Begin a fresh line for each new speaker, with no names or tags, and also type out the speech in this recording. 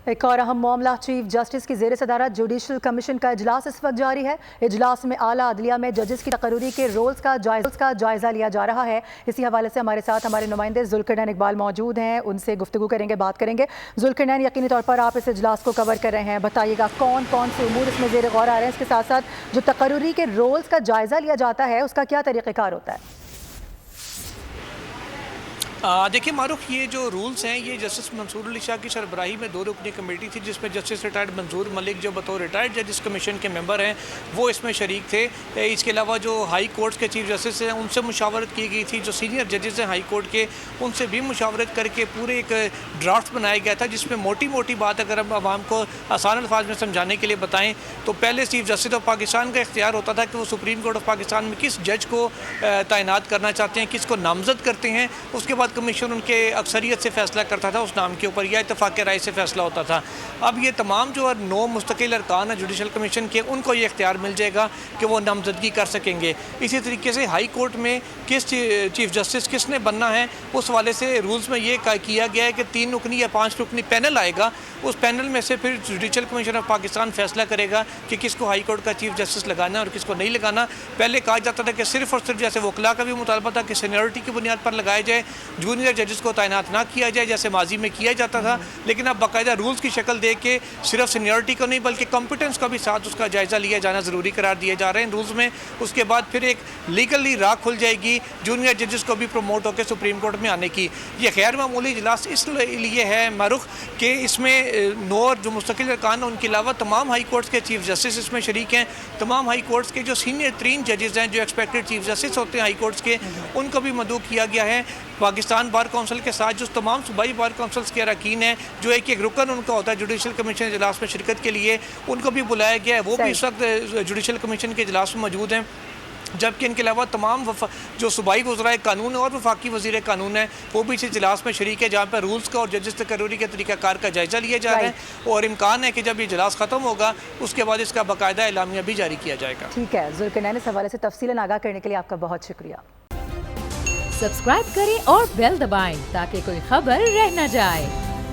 एक और अहम मामला, चीफ जस्टिस की ज़ेर सदारत जुडिशल कमीशन का इजलास इस वक्त जारी है। इजलास में आला अदलिया में जजेस की तकर्री के रोल्स का जायज़ा लिया जा रहा है। इसी हवाले से हमारे साथ हमारे नुमाइंदे जुल्करनैन इकबाल मौजूद हैं, उनसे गुफ्तगू करेंगे, बात करेंगे। जुल्करनैन, यकीनी तौर पर आप इस इजलास को कवर कर रहे हैं, बताइएगा कौन कौन से उमूर इसमें ज़ेर गौर आ रहे हैं। इसके साथ साथ जो तकर्री के रोल्स का जायज़ा लिया जाता है उसका क्या तरीक़ेकार होता है?
देखिए मारूफ, ये जो रूल्स हैं ये जस्टिस मंसूर अली शाह की सरबराही में 2 रुकनी कमेटी थी, जिसमें जस्टिस रिटायर्ड मंजूर मलिक जो बतौर रिटायर्ड जजिस कमीशन के मेंबर हैं वो इसमें शरीक थे। इसके अलावा जो हाई कोर्ट के चीफ जस्टिस हैं उनसे मुशावरत की गई थी, जो सीनियर जजेस हैं हाई कोर्ट के उनसे भी मुशावरत करके पूरे एक ड्राफ्ट बनाया गया था, जिसमें मोटी मोटी बात अगर हम आवाम को आसान अल्फाज में समझाने के लिए बताएँ तो पहले चीफ जस्टिस ऑफ पाकिस्तान का इख्तियार होता था कि वो सुप्रीम कोर्ट ऑफ पाकिस्तान में किस जज को तैनात करना चाहते हैं, किसको नामजद करते हैं। उसके बाद कमीशन उनके अक्सरियत से फैसला करता था उस नाम के ऊपर, या इत्तेफाक राय से फैसला होता था। अब ये तमाम जो 9 मुस्तकिल अरकान है जुडिशल कमीशन के, उनको ये इख्तियार मिल जाएगा कि वो नामजदगी कर सकेंगे। इसी तरीके से हाई कोर्ट में किस चीफ जस्टिस किसने बनना है, उस वाले से रूल्स में ये किया गया है कि 3 रुकनी या 5 रुकनी पैनल आएगा। उस पैनल में से फिर जुडिशल कमीशन ऑफ पाकिस्तान फैसला करेगा कि किसको हाई कोर्ट का चीफ जस्टिस लगाना है और किसको नहीं लगाना। पहले कहा जाता था कि सिर्फ और सिर्फ, जैसे वकला का भी मुतालबा था कि सीनियरिटी की बुनियाद पर लगाया जाए, जूनियर जजेस को तैनात ना किया जाए जैसे माजी में किया जाता था, लेकिन अब बाकायदा रूल्स की शक्ल दे के सिर्फ सीनियरिटी को नहीं बल्कि कॉम्पिटेंस का भी साथ उसका जायज़ा लिया जाना ज़रूरी करार दिए जा रहे हैं रूल्स में। उसके बाद फिर एक लीगली राह खुल जाएगी जूनियर जजेस को भी प्रमोट होकर सुप्रीम कोर्ट में आने की। ये गैर मामूली इजलास इसलिए है मारूफ कि इसमें 9 जो मुस्तकिल अरकान हैं उनके अलावा तमाम हाई कोर्ट्स के चीफ जस्टिस इसमें शरीक हैं। तमाम हाई कोर्ट्स के जो सीनियर 3 जजेस हैं, जो एक्सपेक्टेड चीफ जस्टिस होते हैं हाई कोर्ट्स के, उनको भी मदऊ किया गया है। पाकिस्तान बार काउंसिल के साथ जो तमाम सूबाई बार काउंसिल्स के अरकान हैं, जो एक एक रुकन उनका होता है जुडिशल कमीशन इजलास में शिरकत के लिए, उनको भी बुलाया गया है। वो भी इस वक्त जुडिशल कमीशन के इजलास में मौजूद हैं। जबकि इनके अलावा तमाम जो सूबाई वज़राए कानून और वफाकी वज़ीर कानून है वो भी इस इजलास में शरीक है, जहाँ पर रूल्स का और जजेस तकर्री के तरीक़ाकार का जायज़ा लिया जा रहा है। और इम्कान है कि जब ये इजलास ख़त्म होगा उसके बाद इसका बाकायदा एलामिया भी जारी किया जाएगा।
ठीक है, जुल्करनैन, इस हवाले से तफसीलन आगाह करने के लिए आपका बहुत शुक्रिया।
सब्सक्राइब करें और बेल दबाएं ताकि कोई खबर रह न जाए।